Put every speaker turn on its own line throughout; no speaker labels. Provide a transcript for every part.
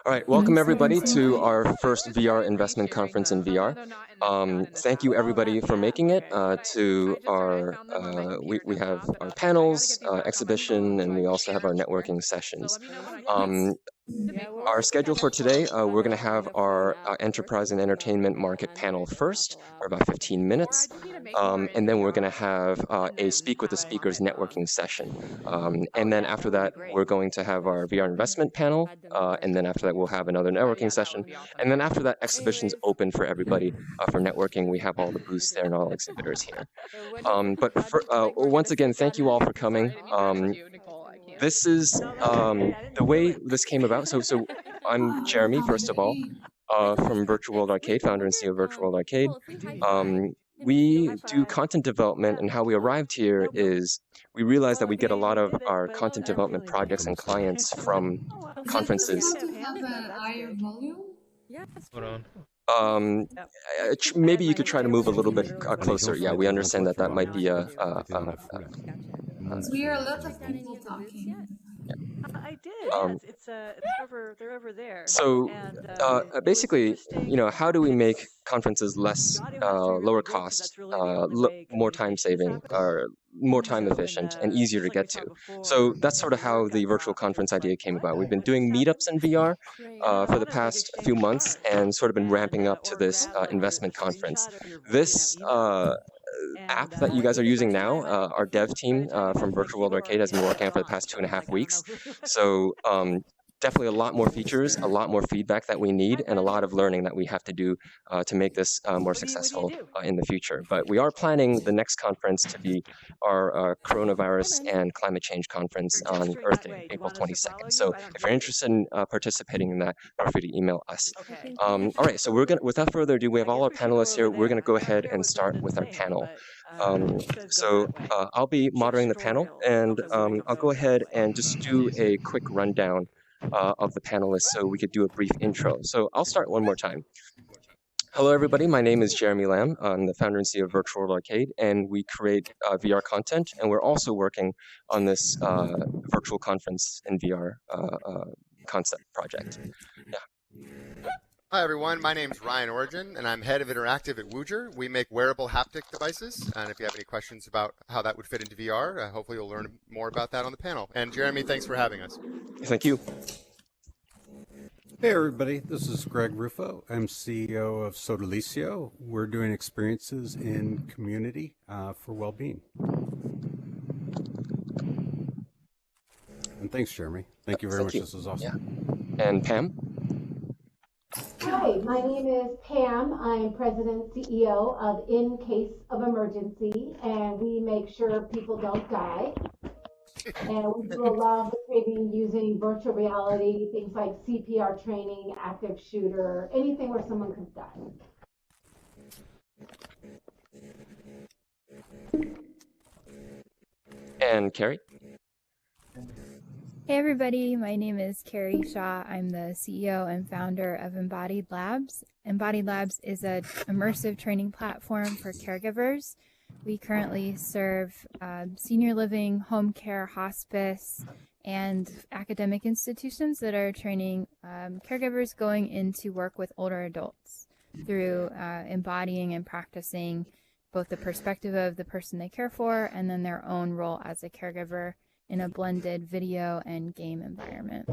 All right, welcome everybody to our first VR investment conference in VR. Thank you everybody for making it to our, we have our panels, exhibition, and we also have our networking sessions. Um, our schedule for today, we're going to have our enterprise and entertainment market panel first, for about 15 minutes. And then we're going to have a Speak with the Speakers networking session. And then after that, we're going to have our VR investment panel. And then after that, we'll have another networking session. And then after that, exhibition's open for everybody for networking. We have all the booths there and all exhibitors here. Once again, thank you all for coming. This is the way this came about. So I'm Jeremy, first of all, from Virtual World Arcade, founder and CEO of Virtual World Arcade. We do content development, and how we arrived here is we realized that we get a lot of our content development projects and clients from conferences.
Is it possible to have a higher volume?
Hold on.
Maybe you could try to move a little bit closer. Yeah, we understand that might be a.
We are a lot of people talking.
I did. Yes, they're over there.
So basically, how do we make conferences less lower cost, more time saving, or more time efficient, and easier to get to? So that's sort of how the virtual conference idea came about. We've been doing meetups in VR for the past few months, and sort of been ramping up to this investment conference. This app that you guys are using now, our dev team from Virtual World Arcade has been working on for the past 2.5 weeks. So definitely a lot more features, a lot more feedback that we need, and a lot of learning that we have to do to make this more successful in the future. But we are planning the next conference to be our coronavirus and climate change conference on Earth Day, April 22nd. So if you're interested in participating in that, feel free to email us. All right, so without further ado, we have all our panelists here. We're going to go ahead and start with our panel. I'll be moderating the panel, and I'll go ahead and just do a quick rundown of the panelists so we could do a brief intro. So I'll start one more time. Hello, everybody. My name is Jeremy Lamb. I'm the founder and CEO of Virtual World Arcade, and we create VR content. And we're also working on this virtual conference in VR concept project. Yeah.
Hi, everyone. My name is Ryan Origin, and I'm head of interactive at Woojer. We make wearable haptic devices, and if you have any questions about how that would fit into VR, hopefully you'll learn more about that on the panel. And Jeremy, thanks for having us.
Thank you.
Hey, everybody. This is Greg Rufo. I'm CEO of Sodalicio. We're doing experiences in community for well-being. And thanks, Jeremy. Thank you very much. This is awesome.
Yeah. And Pam?
Hi, my name is Pam. I'm President CEO of In Case of Emergency, and we make sure people don't die. And we do a lot of the training using virtual reality, things like CPR training, active shooter, anything where someone could die.
And Carrie?
Hey everybody, my name is Carrie Shaw. I'm the CEO and founder of Embodied Labs. Embodied Labs is an immersive training platform for caregivers. We currently serve senior living, home care, hospice, and academic institutions that are training caregivers going into work with older adults through embodying and practicing both the perspective of the person they care for and then their own role as a caregiver in a blended video and game environment.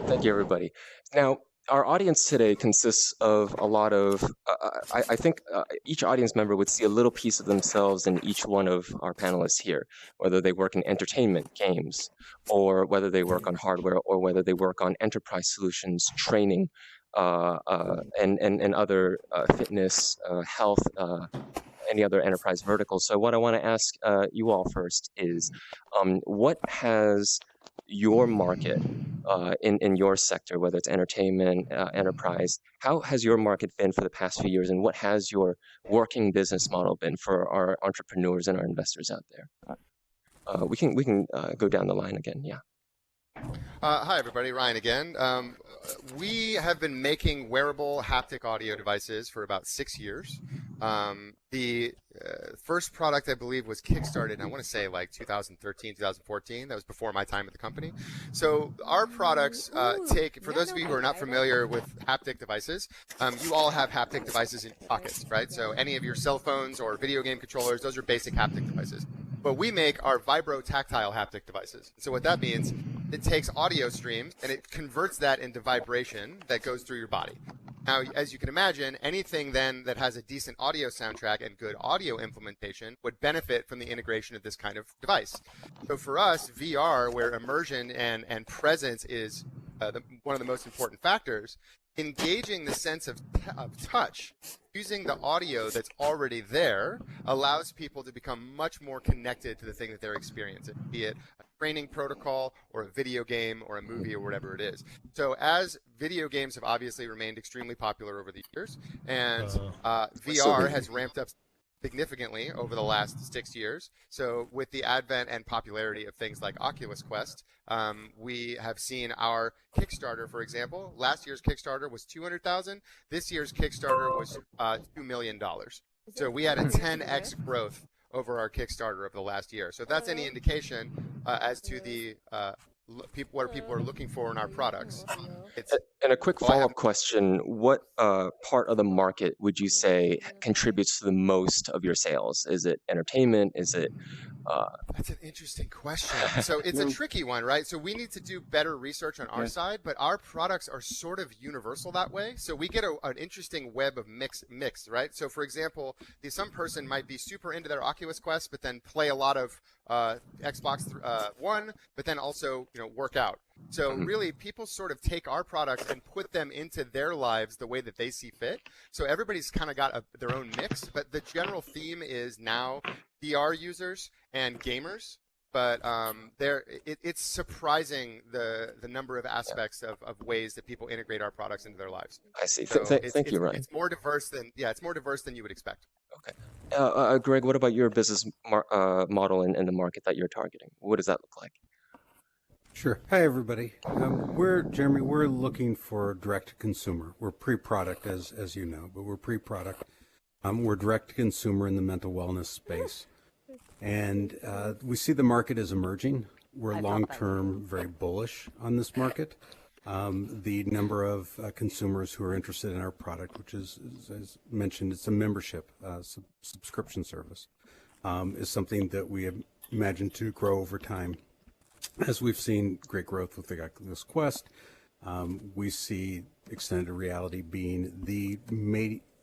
Thank you, everybody. Now, our audience today consists of a lot of, I think each audience member would see a little piece of themselves in each one of our panelists here, whether they work in entertainment, games, or whether they work on hardware, or whether they work on enterprise solutions, training, and other fitness, health, any other enterprise verticals. So what I want to ask you all first is, what has your market in your sector, whether it's entertainment, enterprise, how has your market been for the past few years, and what has your working business model been for our entrepreneurs and our investors out there? We can go down the line again. Yeah.
Hi, everybody. Ryan again. We have been making wearable haptic audio devices for about 6 years. The first product, I believe, was kickstarted, I want to say like 2013, 2014. That was before my time at the company. So our products for those of you who are not familiar with haptic devices, you all have haptic devices in your pockets, right? So any of your cell phones or video game controllers, those are basic haptic devices. But we make our vibro-tactile haptic devices. So what that means, it takes audio streams and it converts that into vibration that goes through your body. Now, as you can imagine, anything then that has a decent audio soundtrack and good audio implementation would benefit from the integration of this kind of device. So for us, VR, where immersion and presence is one of the most important factors, engaging the sense of touch using the audio that's already there allows people to become much more connected to the thing that they're experiencing, be it a training protocol or a video game or a movie or whatever it is. So as video games have obviously remained extremely popular over the years, and VR has ramped up significantly over the last 6 years. So with the advent and popularity of things like Oculus Quest, we have seen our Kickstarter, for example. Last year's Kickstarter was $200,000. This year's Kickstarter was $2 million. So we had a 10x growth over our Kickstarter over the last year. So if that's any indication as to the what people are looking for in our products.
And a quick follow-up question, what part of the market would you say contributes to the most of your sales? Is it entertainment? Is it...
That's an interesting question. So it's a tricky one, right? So we need to do better research on our side, but our products are sort of universal that way. So we get an interesting web of mix, right? So for example, some person might be super into their Oculus Quest, but then play a lot of Xbox One, but then also work out. So really, people sort of take our products and put them into their lives the way that they see fit. So everybody's kind of got their own mix, but the general theme is now VR users and gamers. But it's surprising the number of aspects of ways that people integrate our products into their lives.
I see.
So
Thank you, Ryan.
It's more diverse than you would expect.
Okay. Greg, what about your business model and the market that you're targeting? What does that look like?
Sure. Hi, everybody. Jeremy, we're looking for direct-to-consumer. We're pre-product, as you know, but we're pre-product. We're direct-to-consumer in the mental wellness space. And we see the market as emerging. We're long-term very bullish on this market. The number of consumers who are interested in our product, which is, as mentioned, it's a membership subscription service, is something that we have imagined to grow over time. As we've seen great growth with the Oculus Quest, we see extended reality being the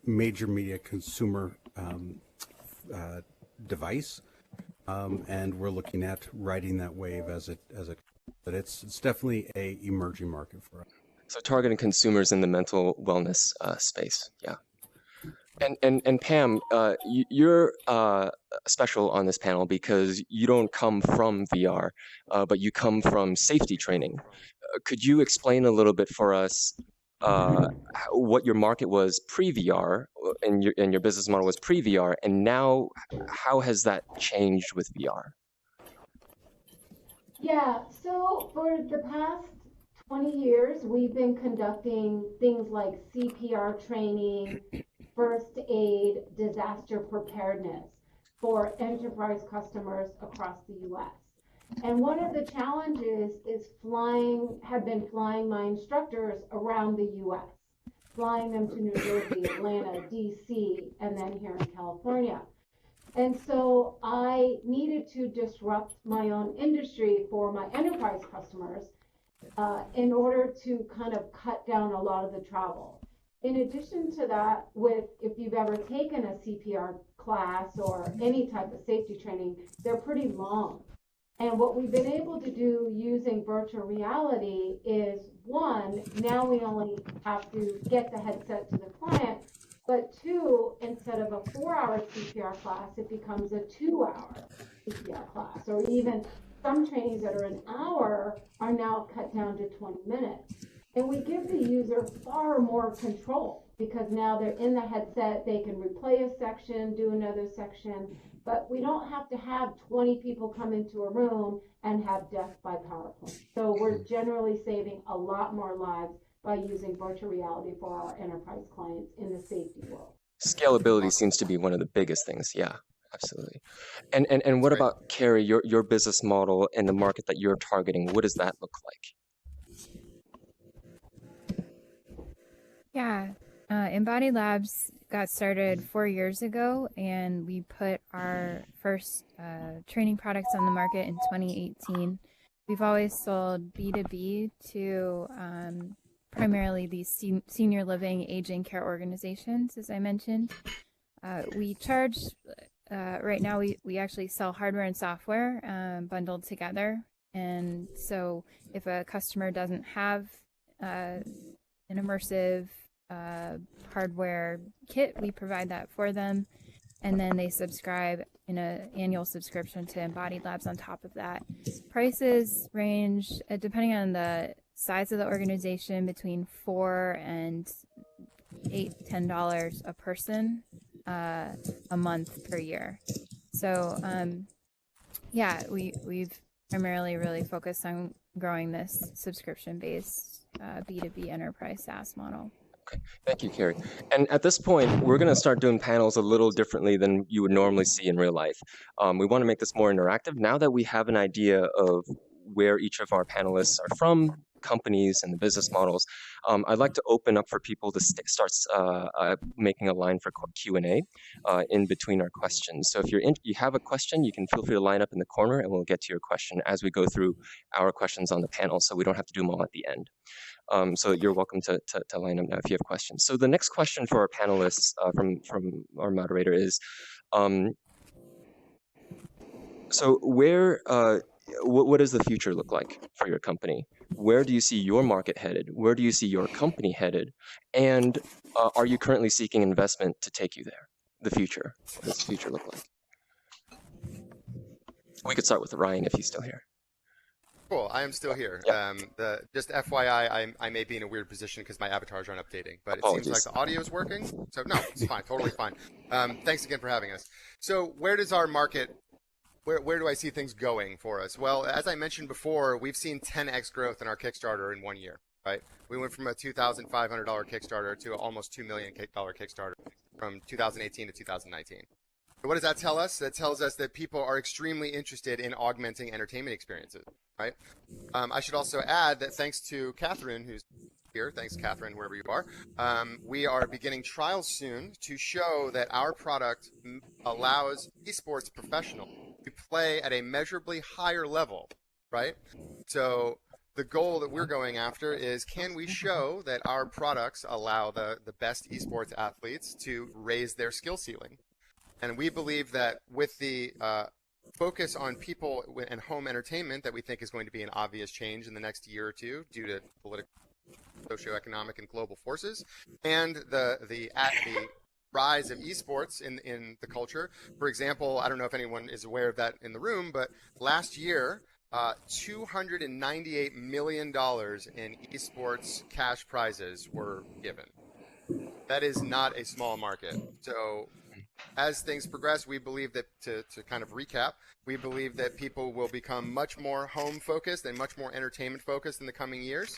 major media consumer device, and we're looking at riding that wave but it's definitely a emerging market for us.
So targeting consumers in the mental wellness space, yeah. And Pam, you're special on this panel because you don't come from VR, but you come from safety training. Could you explain a little bit for us what your market was pre-VR and your business model was pre-VR, and now how has that changed with VR?
Yeah, so for the past 20 years, we've been conducting things like CPR training, first aid, disaster preparedness for enterprise customers across the U.S. And one of the challenges is have been flying my instructors around the U.S., flying them to New Jersey, Atlanta, D.C., and then here in California. And so I needed to disrupt my own industry for my enterprise customers in order to kind of cut down a lot of the travel. In addition to that, if you've ever taken a CPR class or any type of safety training, they're pretty long. And what we've been able to do using virtual reality is, one, now we only have to get the headset to the client, but two, instead of a 4-hour CPR class, it becomes a 2-hour CPR class, or even some trainings that are an hour are now cut down to 20 minutes. And we give the user far more control because now they're in the headset, they can replay a section, do another section, but we don't have to have 20 people come into a room and have death by PowerPoint. So we're generally saving a lot more lives by using virtual reality for our enterprise clients in the safety world.
Scalability seems to be one of the biggest things. Yeah, absolutely. And what
That's right.
about Carrie, your business model and the market that you're targeting? What does that look like?
Yeah, Embodied Labs got started 4 years ago, and we put our first training products on the market in 2018. We've always sold B2B to primarily these senior living aging care organizations, as I mentioned. We charge, right now, we actually sell hardware and software bundled together. And so if a customer doesn't have an immersive hardware kit, we provide that for them, and then they subscribe in an annual subscription to Embodied Labs on top of that. Prices range, depending on the size of the organization, between $4 and $8-10 a person a month per year. So yeah, we've primarily really focused on growing this subscription-based B2B enterprise SaaS model.
Okay, thank you, Carrie. And at this point, we're going to start doing panels a little differently than you would normally see in real life. We want to make this more interactive. Now that we have an idea of where each of our panelists are from, companies and the business models, I'd like to open up for people to start making a line for Q&A in between our questions. So if you have a question, you can feel free to line up in the corner and we'll get to your question as we go through our questions on the panel, so we don't have to do them all at the end. So you're welcome to line up now if you have questions. So the next question for our panelists from our moderator is, so where, what does the future look like for your company? Where do you see your market headed? Where do you see your company headed? And are you currently seeking investment to take you there? The future, what does the future look like? We could start with Ryan if he's still here.
Cool, I am still here.
Yep.
Just FYI, I may be in a weird position because my avatars aren't updating, but it seems like the audio is working. So no, it's fine, totally fine. Thanks again for having us. So where does our market, where do I see things going for us? Well, as I mentioned before, we've seen 10x growth in our Kickstarter in 1 year, right? We went from a $2,500 Kickstarter to almost $2 million Kickstarter from 2018 to 2019. So what does that tell us? That tells us that people are extremely interested in augmenting entertainment experiences, right? I should also add that thanks to Catherine, who's here, thanks Catherine, wherever you are, we are beginning trials soon to show that our product allows esports professionals to play at a measurably higher level, right? So the goal that we're going after is, can we show that our products allow the best esports athletes to raise their skill ceiling? And we believe that with the focus on people and home entertainment, that we think is going to be an obvious change in the next year or two due to political, socioeconomic, and global forces, and the rise of esports in the culture. For example, I don't know if anyone is aware of that in the room, but last year, $298 million in esports cash prizes were given. That is not a small market. So as things progress, we believe that, to kind of recap, we believe that people will become much more home focused and much more entertainment focused in the coming years.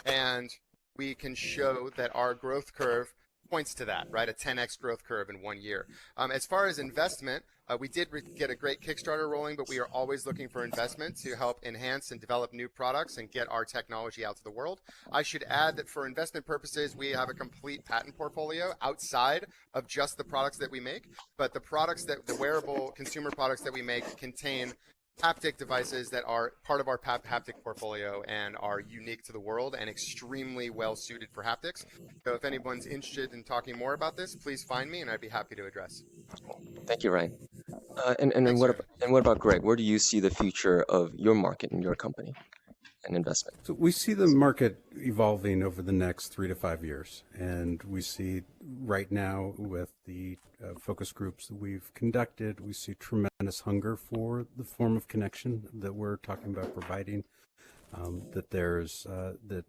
And we can show that our growth curve points to that, right? A 10x growth curve in 1 year. As far as investment, we did get a great Kickstarter rolling, but we are always looking for investment to help enhance and develop new products and get our technology out to the world. I should add that for investment purposes, we have a complete patent portfolio outside of just the products that we make, but the products the wearable consumer products that we make contain haptic devices that are part of our haptic portfolio and are unique to the world and extremely well suited for haptics. So if anyone's interested in talking more about this, please find me and I'd be happy to address.
Thank you, Ryan. And what about Greg? Where do you see the future of your market and your company and investment?
So we see the market evolving over the next 3 to 5 years, and we see right now with the focus groups that we've conducted, we see tremendous hunger for the form of connection that we're talking about providing. That there's that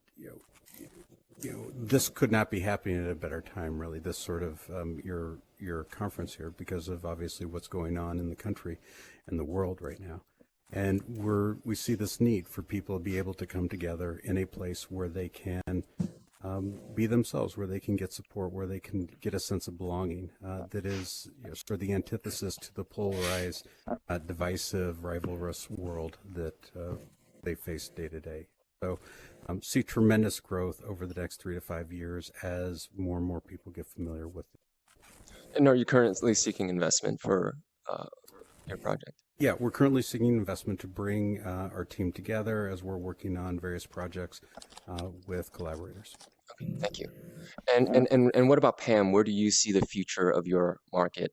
this could not be happening at a better time, really. This sort of your conference here, because of obviously what's going on in the country and the world right now. And we see this need for people to be able to come together in a place where they can be themselves, where they can get support, where they can get a sense of belonging that is sort of the antithesis to the polarized, divisive, rivalrous world that they face day to day. So see tremendous growth over the next 3 to 5 years as more and more people get familiar with it.
And are you currently seeking investment for your project?
Yeah, we're currently seeking investment to bring our team together as we're working on various projects with collaborators.
Okay, thank you. And what about Pam? Where do you see the future of your market,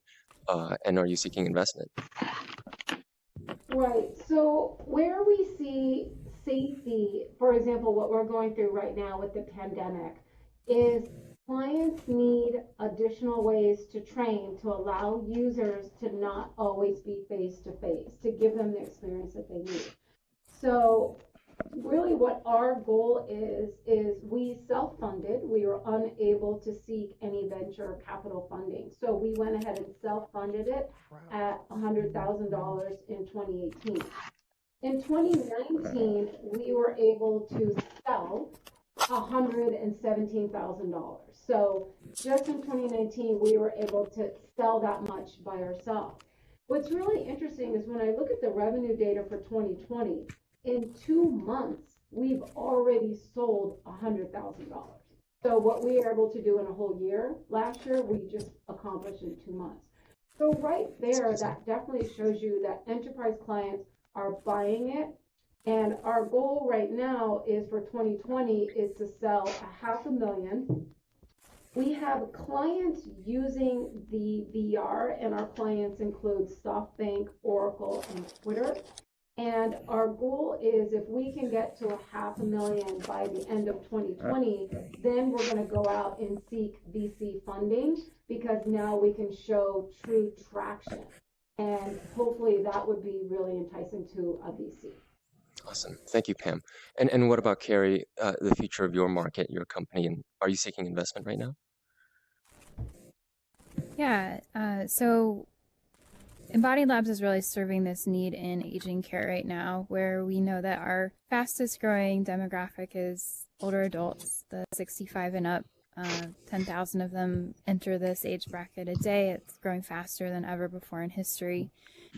and are you seeking investment?
Right. So where we see safety, for example, what we're going through right now with the pandemic, is clients need additional ways to train to allow users to not always be face to face, to give them the experience that they need. So really what our goal is we self-funded. We were unable to seek any venture capital funding. So we went ahead and self-funded it at $100,000 in 2018. In 2019, we were able to sell $117,000. So just in 2019, we were able to sell that much by ourselves. What's really interesting is when I look at the revenue data for 2020, in 2 months, we've already sold $100,000. So what we were able to do in a whole year, last year, we just accomplished in 2 months. So right there, that definitely shows you that enterprise clients are buying it. And our goal right now is for 2020 is to sell 500,000. We have clients using the VR, and our clients include SoftBank, Oracle, and Twitter. And our goal is if we can get to 500,000 by the end of 2020, then we're going to go out and seek VC funding, because now we can show true traction. And hopefully that would be really enticing to a VC.
Awesome. Thank you, Pam. And what about Carrie, the future of your market, your company, and are you seeking investment right now?
Yeah, so Embodied Labs is really serving this need in aging care right now, where we know that our fastest growing demographic is older adults, the 65 and up. 10,000 of them enter this age bracket a day. It's growing faster than ever before in history.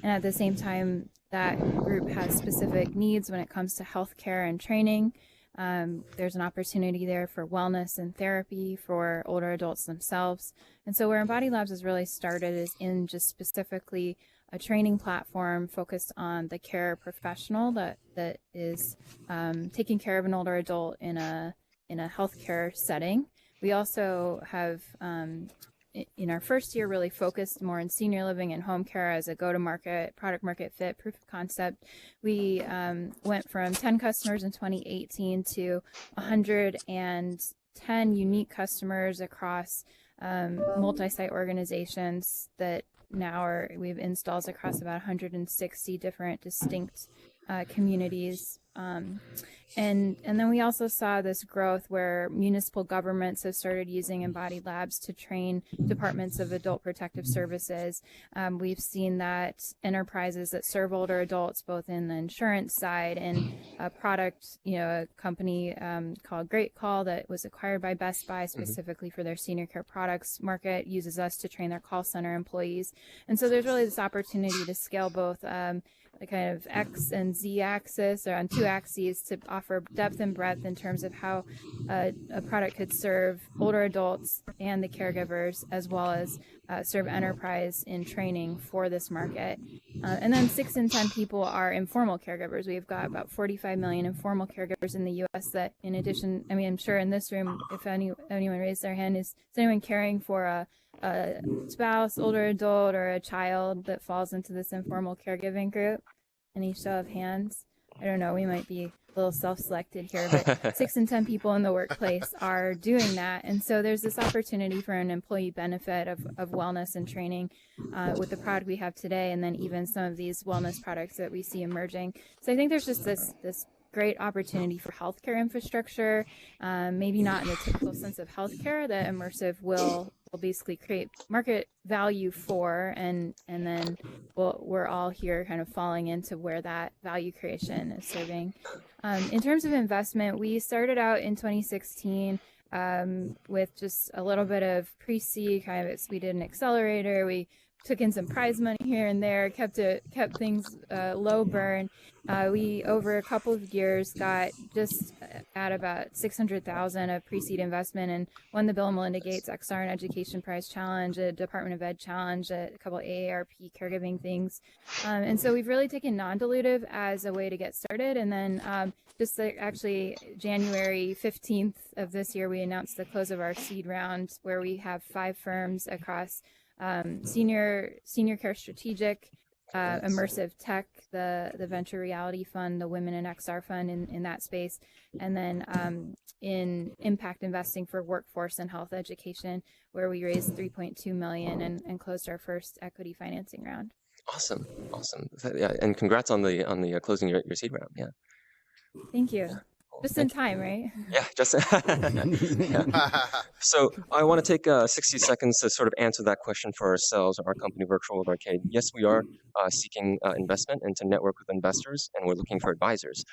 And at the same time, that group has specific needs when it comes to healthcare and training. There's an opportunity there for wellness and therapy for older adults themselves. And so where Embodied Labs has really started is in just specifically a training platform focused on the care professional that is taking care of an older adult in a healthcare setting. We also have, in our first year, really focused more on senior living and home care as a go-to-market, product market fit, proof of concept. We went from 10 customers in 2018 to 110 unique customers across multi-site organizations that now we have installs across about 160 different distinct communities. And then we also saw this growth where municipal governments have started using Embodied Labs to train departments of adult protective services. We've seen that enterprises that serve older adults, both in the insurance side and a product, a company called Great Call that was acquired by Best Buy specifically for their senior care products market, uses us to train their call center employees. And so there's really this opportunity to scale both the kind of X and Z axis, or on two axes, to offer depth and breadth in terms of how a product could serve older adults and the caregivers, as well as serve enterprise in training for this market. And then 6 in 10 people are informal caregivers. We've got about 45 million informal caregivers in the U.S. that, in addition, I mean, I'm sure in this room, if anyone raised their hand, is anyone caring for a spouse, older adult, or a child that falls into this informal caregiving group? Any show of hands? I don't know, we might be a little self-selected here, but 6 in 10 people in the workplace are doing that. And so there's this opportunity for an employee benefit of wellness and training with the product we have today, and then even some of these wellness products that we see emerging. So I think there's just this great opportunity for healthcare infrastructure, maybe not in the typical sense of healthcare, that Immersive will basically create market value for, and then we're all here kind of falling into where that value creation is serving. In terms of investment, we started out in 2016 with just a little bit of pre-seed kind of. We did an accelerator. We took in some prize money here and there, kept things low burn. We over a couple of years got just at about 600,000 of pre-seed investment and won the Bill and Melinda Gates XR and Education Prize Challenge, a Department of Ed Challenge, a couple AARP caregiving things, and so we've really taken non-dilutive as a way to get started. And then just actually January 15th of this year, we announced the close of our seed round, where we have 5 firms across senior care strategic, immersive tech, the venture reality fund, the Women in XR fund in that space, and then in impact investing for workforce and health education, where we raised 3.2 million and closed our first equity financing round.
Awesome. Yeah, and congrats on the closing your seed round. Yeah.
Thank you. Just in time, right?
Yeah, just yeah. So I want to take 60 seconds to sort of answer that question for ourselves, our company, Virtual World Arcade. Yes, we are seeking investment and to network with investors, and we're looking for advisors,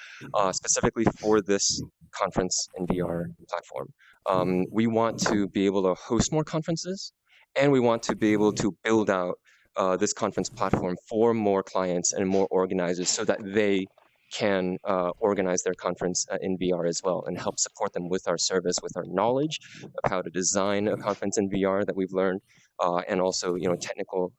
specifically for this conference and VR platform. We want to be able to host more conferences, and we want to be able to build out this conference platform for more clients and more organizers so that they can organize their conference in VR as well, and help support them with our service, with our knowledge of how to design a conference in VR that we've learned, and also technical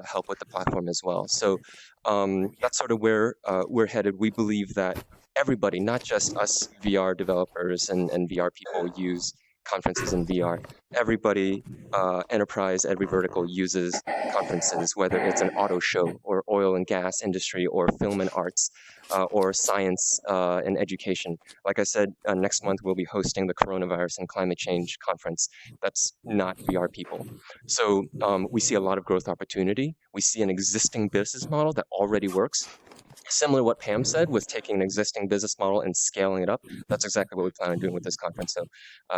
help with the platform as well. So that's sort of where we're headed. We believe that everybody, not just us VR developers and VR people, use conferences in VR. Everybody, enterprise, every vertical uses conferences, whether it's an auto show or oil and gas industry or film and arts or science and education. Like I said, next month we'll be hosting the Coronavirus and Climate Change Conference. That's not VR people. So we see a lot of growth opportunity. We see an existing business model that already works. Similar to what Pam said, with taking an existing business model and scaling it up. That's exactly what we plan on doing with this conference. So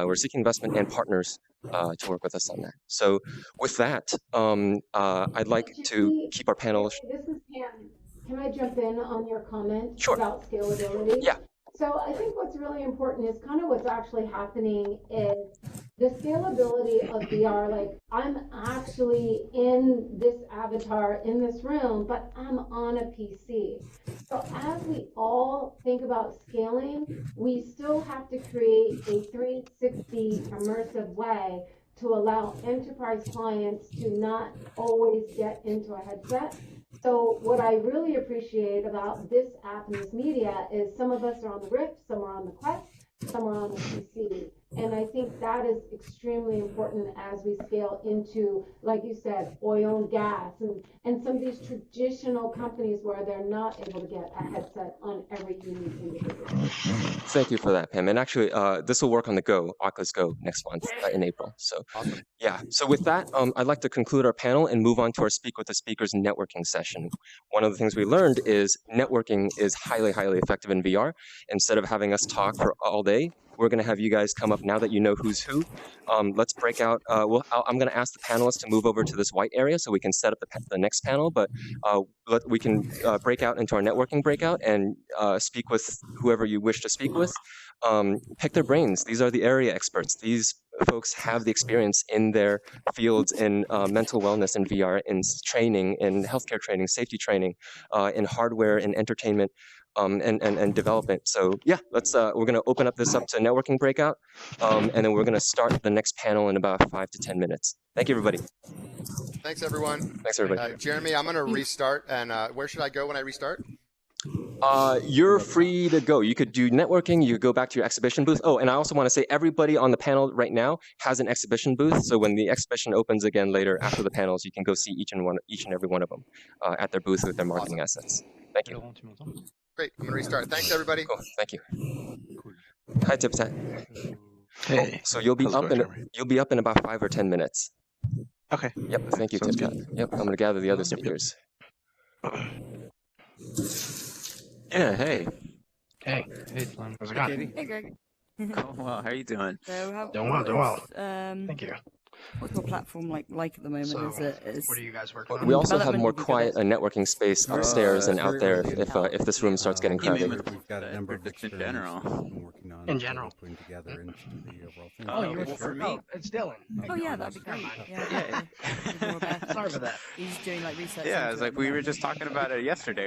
we're seeking investment and partners to work with us on that. So with that, I'd like to keep our panel.
This is Pam. Can I jump in on your comment
Sure.
about scalability?
Yeah.
So I think what's really important is kind of what's actually happening is the scalability of VR. Like, I'm actually in this avatar in this room, but I'm on a PC. So as we all think about scaling, we still have to create a 360 immersive way to allow enterprise clients to not always get into a headset. So what I really appreciate about this app and this media is some of us are on the Rift, some are on the Quest, some are on the PC. And I think that is extremely important as we scale into, like you said, oil and gas and some of these traditional companies where they're not able to get a headset on every unique individual.
Thank you for that, Pam. And actually, this will work on the Go, Oculus Go, next month in April. So
Awesome.
yeah. So with that, I'd like to conclude our panel and move on to our Speak with the Speakers networking session. One of the things we learned is networking is highly, highly effective in VR. Instead of having us talk for all day, we're going to have you guys come up now that you know who's who. Let's break out. I'm going to ask the panelists to move over to this white area so we can set up the next panel, but we can break out into our networking breakout and speak with whoever you wish to speak with. Pick their brains. These are the area experts. These folks have the experience in their fields in mental wellness and VR, in training, in healthcare training, safety training, in hardware and entertainment. And development. So yeah, we're going to open up this up to networking breakout, and then we're going to start the next panel in about 5 to 10 minutes. Thank you, everybody.
Thanks, everyone.
Thanks, everybody.
Jeremy, I'm going to restart. And where should I go when I restart?
You're free to go. You could do networking. You could go back to your exhibition booth. Oh, and I also want to say everybody on the panel right now has an exhibition booth. So when the exhibition opens again later after the panels, you can go see each and every one of them at their booth with their marketing assets. Thank you.
Great. I'm going to restart. Thanks, everybody.
Cool. Thank you. Hi, Tipsat.
Hey.
So you'll be up in about 5 or 10 minutes.
Okay.
Yep. Thank you, Tipsat. Yep. I'm going to gather the other speakers.
Yeah. Hey.
Hey, Slim. How's it going?
Hey, Greg.
Oh, well, how you doing?
So how
Doing well.
Thank
Thank you.
What's your platform like at the moment?
So,
Is it
what are you guys working on?
We also have
Development
more
would be good
quiet networking space upstairs and out there if this room starts getting
You mean
crowded.
we've got a number of
just in
experiments
general.
that we've been working on.
In general.
Putting together into the overall thing.
Oh,
you were
for me.
Oh, it's Dylan.
Oh yeah, that'd be great. Yeah.
Yeah.
More about it.
Sorry for that.
He's doing like research.
Yeah,
into
it's
it
like
at
we
the
were
moment.
just talking about it yesterday.